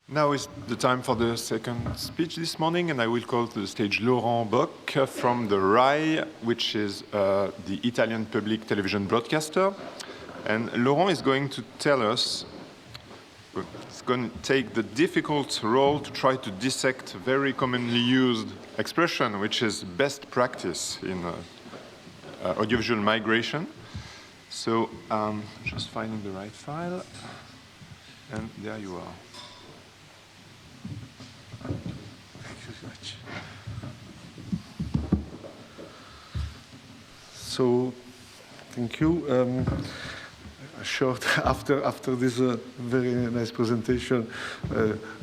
Now is the time for the second speech this morning, and I will call to the stage Laurent Boch from the RAI, which is the Italian public television broadcaster. And Laurent is going to tell us, it's going to take the difficult role to try to dissect a very commonly used expression, which is best practice in audiovisual migration. So just finding the right file, and there you are. So, thank you. After this very nice presentation,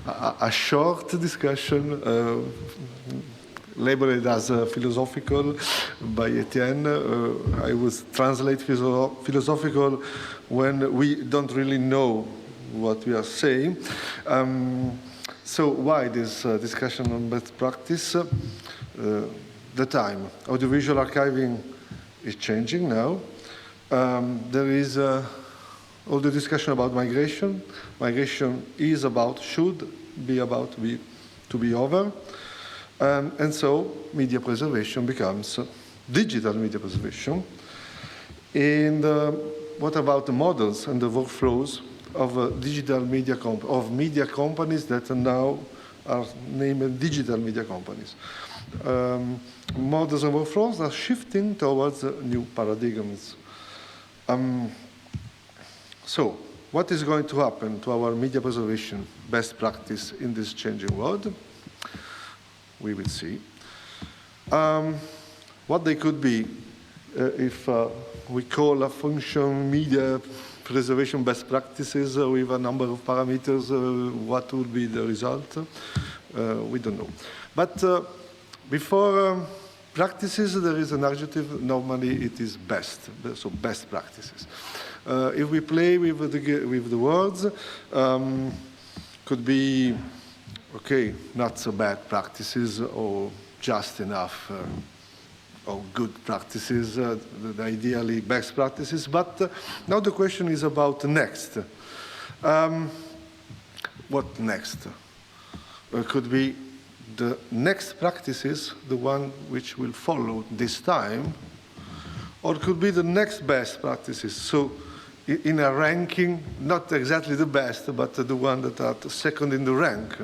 a short discussion labeled as philosophical by Etienne. I would translate philosophical when we don't really know what we are saying. So why this discussion on best practice? The time. Audiovisual archiving is changing now. There is all the discussion about migration. Migration is about, should be about to be over. And so media preservation becomes digital media preservation. And what about the models and the workflows of digital media media companies that now are named digital media companies? Models and workflows are shifting towards new paradigms. So, what is going to happen to our media preservation best practice in this changing world? We will see. What they could be if we call a function media preservation best practices with a number of parameters, what would be the result? We don't know. But before practices, there is an adjective. Normally, it is best. So best practices. If we play with the words, could be okay, not so bad practices, or just enough, or good practices, ideally best practices. But now the question is about next. What next? Could be the next practices, the one which will follow this time, or it could be the next best practices. So in a ranking, not exactly the best, but the one that are second in the rank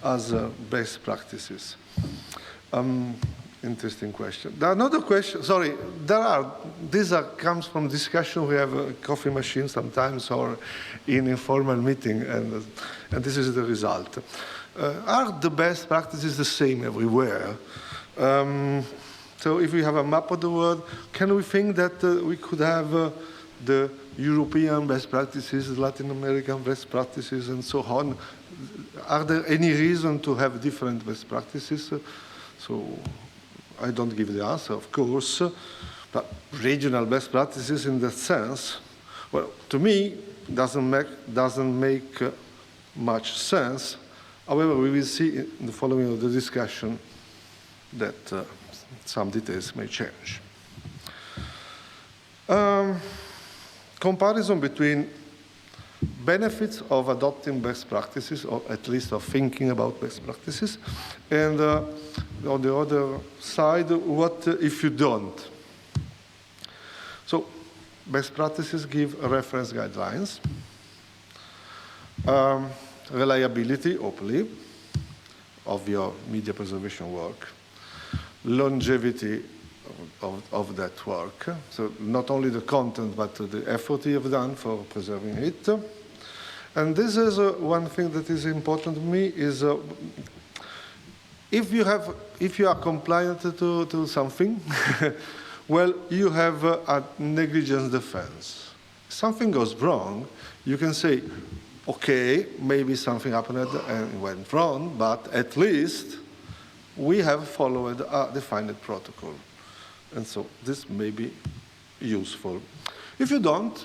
as best practices. Interesting question. Another question, sorry, comes from discussion. We have a coffee machine sometimes or in informal meeting, and this is the result. Are the best practices the same everywhere? So if we have a map of the world, can we think that we could have the European best practices, Latin American best practices, and so on? Are there any reason to have different best practices? So I don't give the answer, of course, but regional best practices in that sense, well, to me, doesn't make much sense. However, we will see in the following of the discussion that some details may change. Comparison between benefits of adopting best practices, or at least of thinking about best practices, and on the other side, what if you don't? So, best practices give reference guidelines, reliability, hopefully, of your media preservation work, longevity of that work. So not only the content, but the effort you have done for preserving it. And this is one thing that is important to me is if you are compliant to something, well, you have a negligence defense. If something goes wrong, you can say, okay, maybe something happened and went wrong, but at least we have followed a defined protocol. And so this may be useful. If you don't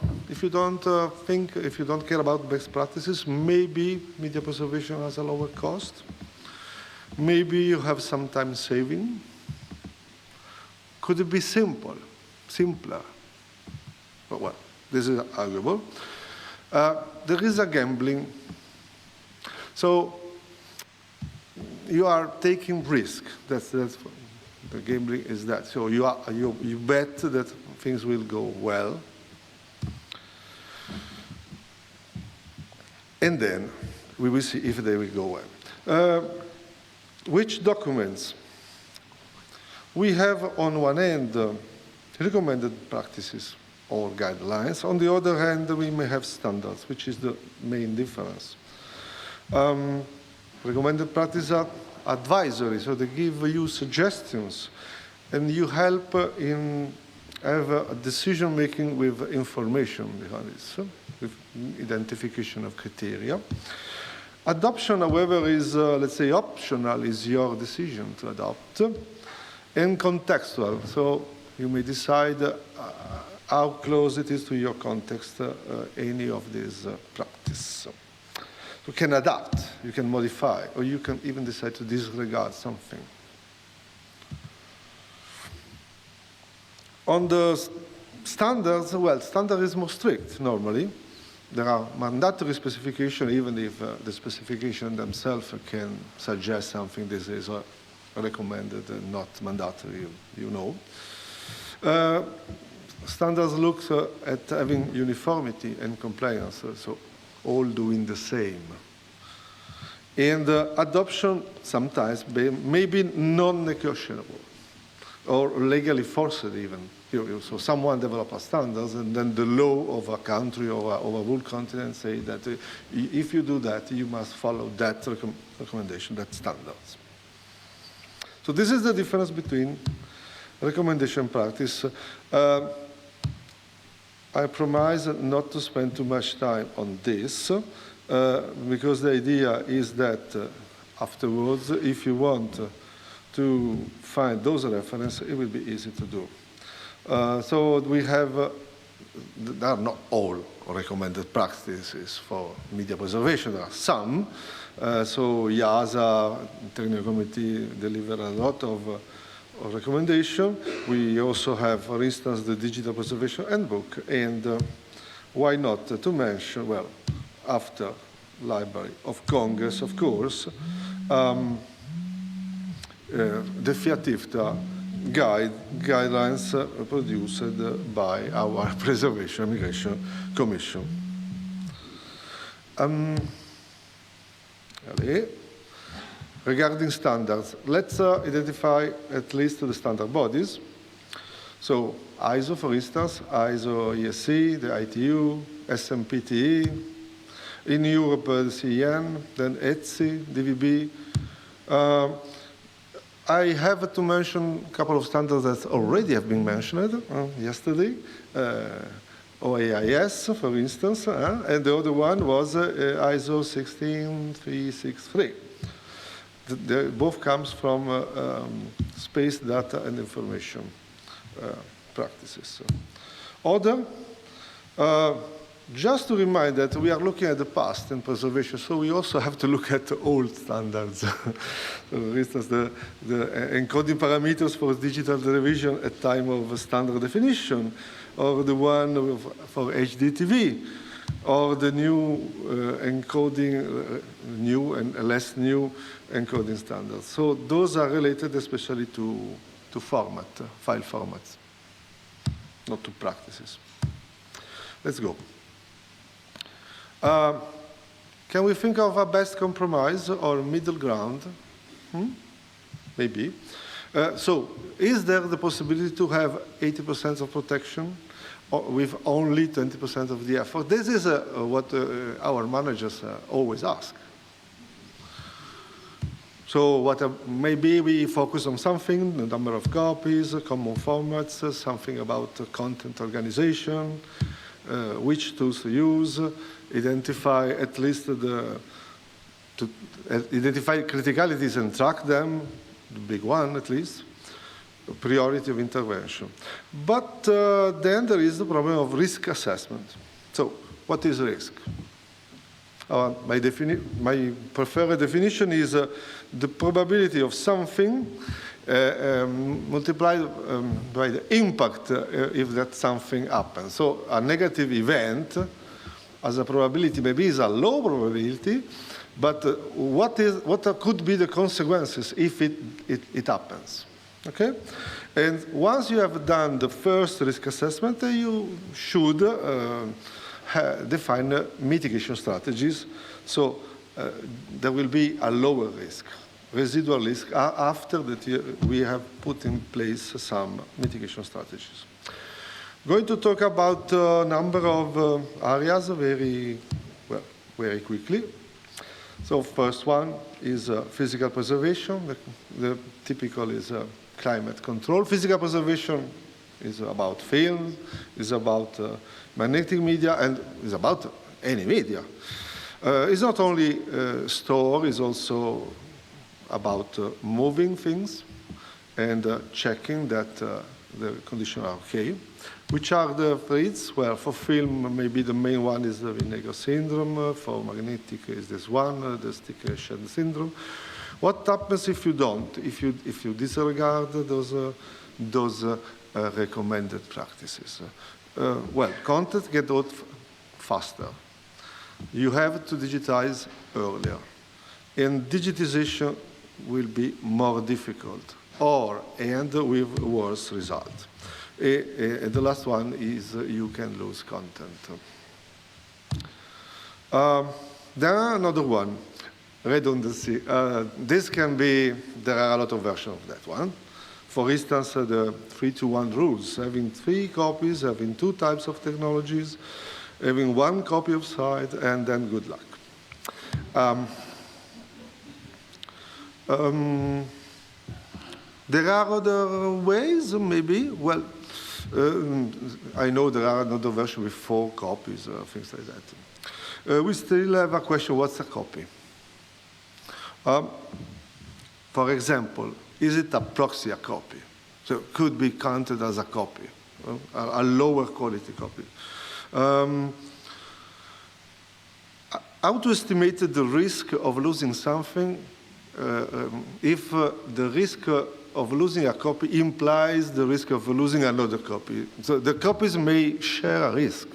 care about best practices, maybe media preservation has a lower cost. Maybe you have some time saving. Could it be simpler? But well, this is arguable. There is a gambling. So you are taking risk. That's the gambling is that. So you bet that things will go well. And then we will see if they will go well. Which documents? We have on one hand recommended practices or guidelines. On the other hand, we may have standards, which is the main difference. Recommended practices are advisory, so they give you suggestions, and you help in have a decision making with information behind it, with identification of criteria. Adoption, however, is, let's say, optional, is your decision to adopt, and contextual, so you may decide how close it is to your context, any of these practices. You can adapt, you can modify, or you can even decide to disregard something. On the standards, well, standard is more strict normally. There are mandatory specifications, even if the specification themselves can suggest something this is recommended and not mandatory, you know. Standards look at having uniformity and compliance, so all doing the same. And adoption sometimes may be non-negotiable or legally forced even. So someone develops standards, and then the law of a country or a whole continent say that if you do that, you must follow that recommendation, that standards. So this is the difference between recommendation practice. I promise not to spend too much time on this, because the idea is that afterwards, if you want to find those references, it will be easy to do. So we have, there are not all recommended practices for media preservation. There are some. So IASA, Technical Committee, deliver a lot of recommendation. We also have, for instance, the Digital Preservation Handbook. And why not to mention, well, after Library of Congress, of course, the FIAT-IFTA guidelines produced by our Preservation and Migration Commission. Regarding standards, let's identify at least the standard bodies. So ISO, for instance, ISO ESC, the ITU, SMPTE, in Europe, the CEN, then ETSI, DVB. I have to mention a couple of standards that already have been mentioned yesterday. OAIS, for instance, and the other one was ISO 16363. Both comes from space data and information practices. Other, just to remind that we are looking at the past in preservation, so we also have to look at the old standards. For instance, the encoding parameters for digital television at time of standard definition, or the one for HDTV, or the new encoding, new and less new encoding standards. So those are related especially to format, file formats, not to practices. Let's go. Can we think of a best compromise or middle ground? Maybe. So is there the possibility to have 80% of protection with only 20% of the effort? This is what our managers always ask. So maybe we focus on something, the number of copies, common formats, something about content organization, which tools to use, identify at least identify criticalities and track them, the big one at least, priority of intervention. But then there is the problem of risk assessment. So what is risk? My preferred definition is the probability of something multiplied by the impact if that something happens. So a negative event as a probability, maybe is a low probability, but what could be the consequences if it happens? Okay? And once you have done the first risk assessment, you should define mitigation strategies. So there will be a lower risk, residual risk, after that we have put in place some mitigation strategies. Going to talk about a number of areas very quickly. So first one is physical preservation. The typical is climate control. Physical preservation is about film, is about magnetic media, and is about any media. It's not only store, it's also about moving things and checking that the conditions are okay. Which are the threats? Well, for film, maybe the main one is the vinegar syndrome. For magnetic is this one, the sticker shed syndrome. What happens if you don't? If you disregard those recommended practices? Well, content gets out faster. You have to digitize earlier. And digitization will be more difficult or end with worse results. The last one is you can lose content. Then another one, redundancy. This can be, there are a lot of versions of that one. For instance, the 3-to-1 rules, having 3 copies, having 2 types of technologies, having 1 copy of site, and then good luck. There are other ways, maybe. Well, I know there are another version with 4 copies, things like that. We still have a question, what's a copy? For example, is it a proxy a copy? So it could be counted as a copy, a lower quality copy. How to estimate the risk of losing something if the risk of losing a copy implies the risk of losing another copy. So the copies may share a risk.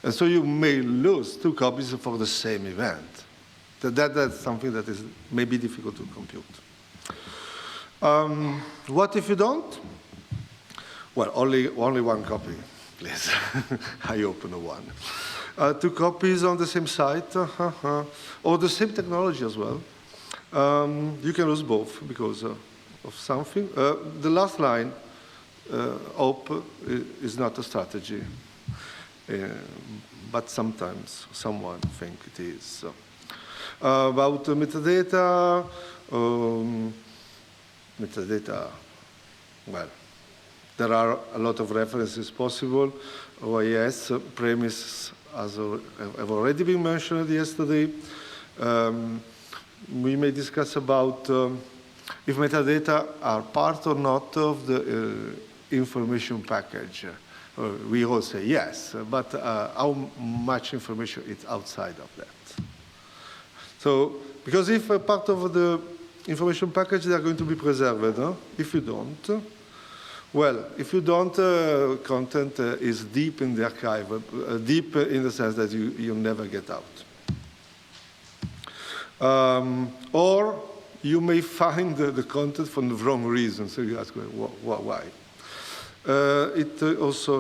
And so you may lose 2 copies for the same event. That's something that is maybe difficult to compute. What if you don't? Well, only 1 copy, please. I open one. 2 copies on the same site, or the same technology as well. You can lose both because of something. The last line, hope is not a strategy, but sometimes someone thinks it is. About metadata, well, there are a lot of references possible. OIS premise have already been mentioned yesterday. We may discuss about if metadata are part or not of the information package. We all say yes, but how much information is outside of that? So, because if a part of the information package, they are going to be preserved. If you don't, well, if you don't, content is deep in the archive, deep in the sense that you never get out. Or you may find the content for the wrong reason, so you ask, why? It also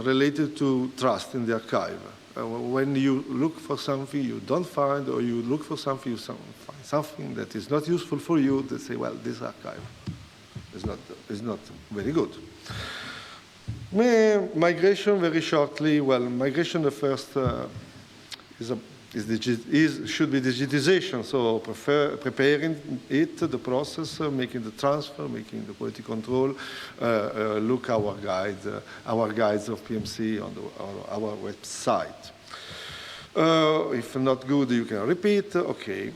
related to trust in the archive. When you look for something you don't find, or you look for something, you find something that is not useful for you, they say, well, this archive is not very good. Migration, very shortly. Well, migration, the first should be digitization, so preparing it, the process, making the transfer, making the quality control. Look our guides of PMC on our website. If not good, you can repeat. Okay.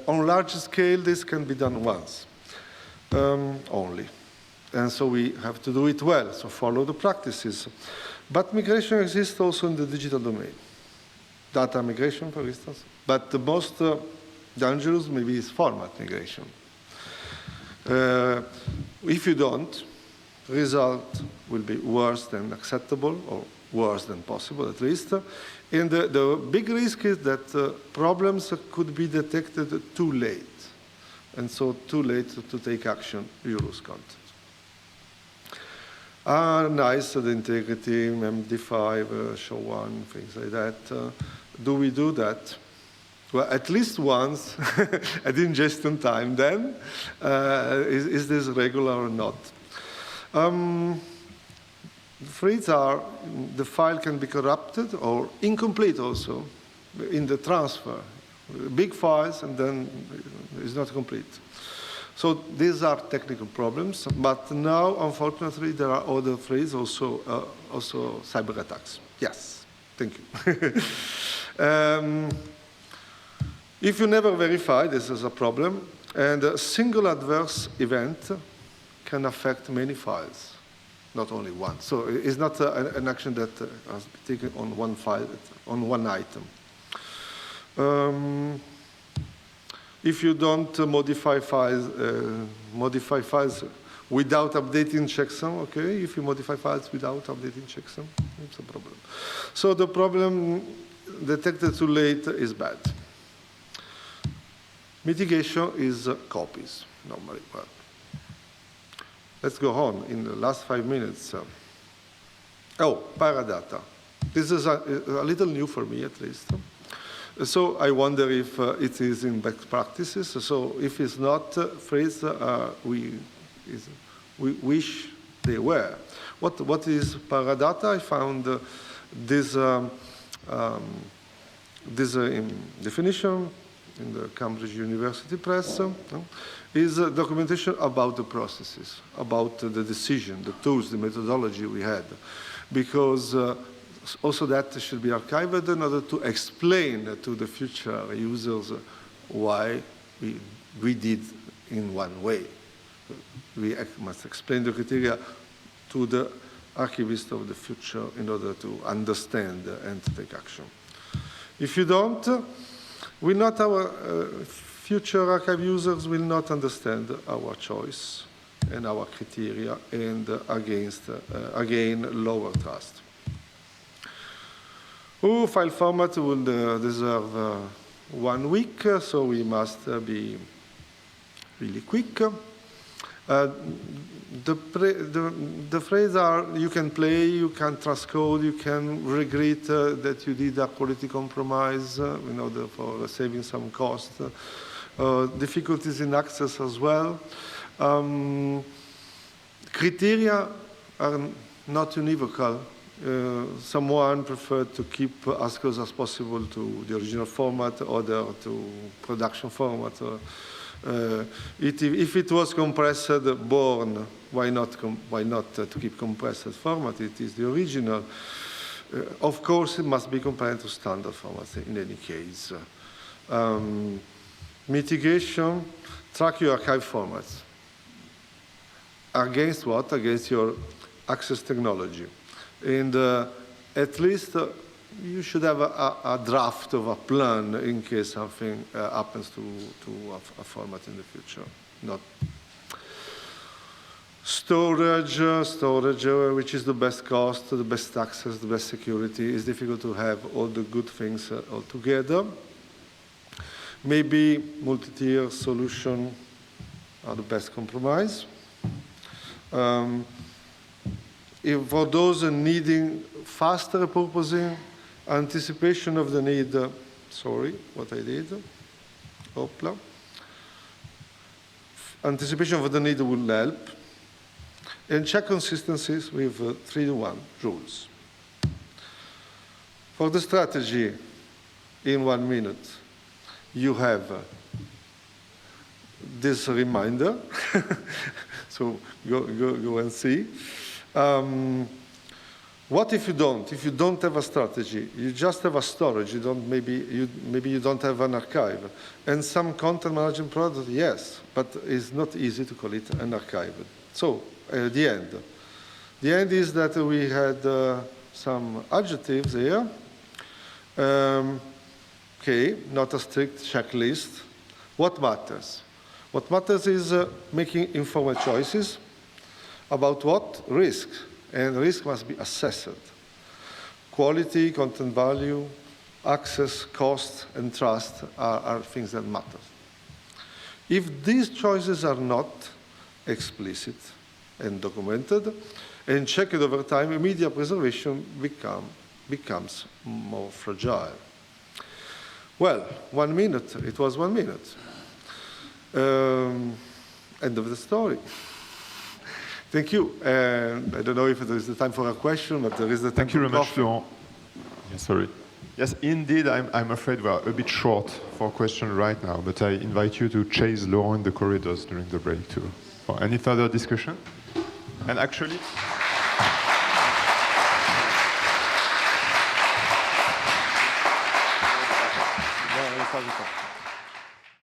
On large scale, this can be done once only, and so we have to do it well. So follow the practices. But migration exists also in the digital domain. Data migration, for instance, but the most dangerous maybe is format migration. If you don't, result will be worse than acceptable or worse than possible, at least. And the big risk is that problems could be detected too late, and so too late to take action, you lose content. Nice, the integrity, MD5, show one, things like that. Do we do that? Well, at least once at ingestion time then. Is this regular or not? Threads are, the file can be corrupted or incomplete also in the transfer. Big files and then it's not complete. So these are technical problems, but now, unfortunately, there are other threads, also cyber attacks. Yes, thank you. If you never verify, this is a problem, and a single adverse event can affect many files, not only one. So it's not an action that has been taken on one file, on one item. If you don't modify files without updating checksum, okay? If you modify files without updating checksum, it's a problem. So the problem detected too late is bad. Mitigation is copies, normally. Well, let's go on in the last 5 minutes. Paradata. This is a little new for me, at least. So I wonder if it is in best practices. So if it's not phrase, we wish they were. What is Paradata? I found this definition in the Cambridge University Press, is documentation about the processes, about the decision, the tools, the methodology we had. Because also that should be archived in order to explain to the future users why we did in one way. We must explain the criteria to the archivist of the future in order to understand and to take action. If you don't, our future archive users will not understand our choice and our criteria, and again, lower trust. File format will deserve 1 week, so we must be really quick. The phrases are, you can play, you can transcode, you can regret that you did a quality compromise in order for saving some cost. Difficulties in access as well. Criteria are not univocal. Someone preferred to keep as close as possible to the original format, other to production format. If it was compressed born, why not to keep compressed format? It is the original. Of course, it must be compared to standard formats in any case. Mitigation, track your archive formats. Against what? Against your access technology. And at least you should have a draft of a plan in case something happens to a format in the future. Not storage, which is the best cost, the best access, the best security. It's difficult to have all the good things all together. Maybe multi-tier solution are the best compromise. For those needing faster repurposing, anticipation of the need, Anticipation of the need will help. And check consistencies with 3-to-1 rules. For the strategy, in 1 minute, you have this reminder. So go and see. What if you don't? If you don't have a strategy, you just have a storage. Maybe you don't have an archive, and some content management product, yes, but it's not easy to call it an archive. So the end is that we had some adjectives here. Okay, not a strict checklist. What matters? What matters is making informed choices about what? Risk. And risk must be assessed. Quality, content value, access, cost, and trust are things that matter. If these choices are not explicit and documented and checked over time, media preservation becomes more fragile. Well, 1 minute, it was 1 minute. End of the story. Thank you. I don't know if there is the time for a question, but there is the time. Thank you very much, coffee. Laurent. Yes, sorry. Yes, indeed, I'm afraid we are a bit short for questions right now, but I invite you to chase Laurent in the corridors during the break too, for any further discussion. And actually, No,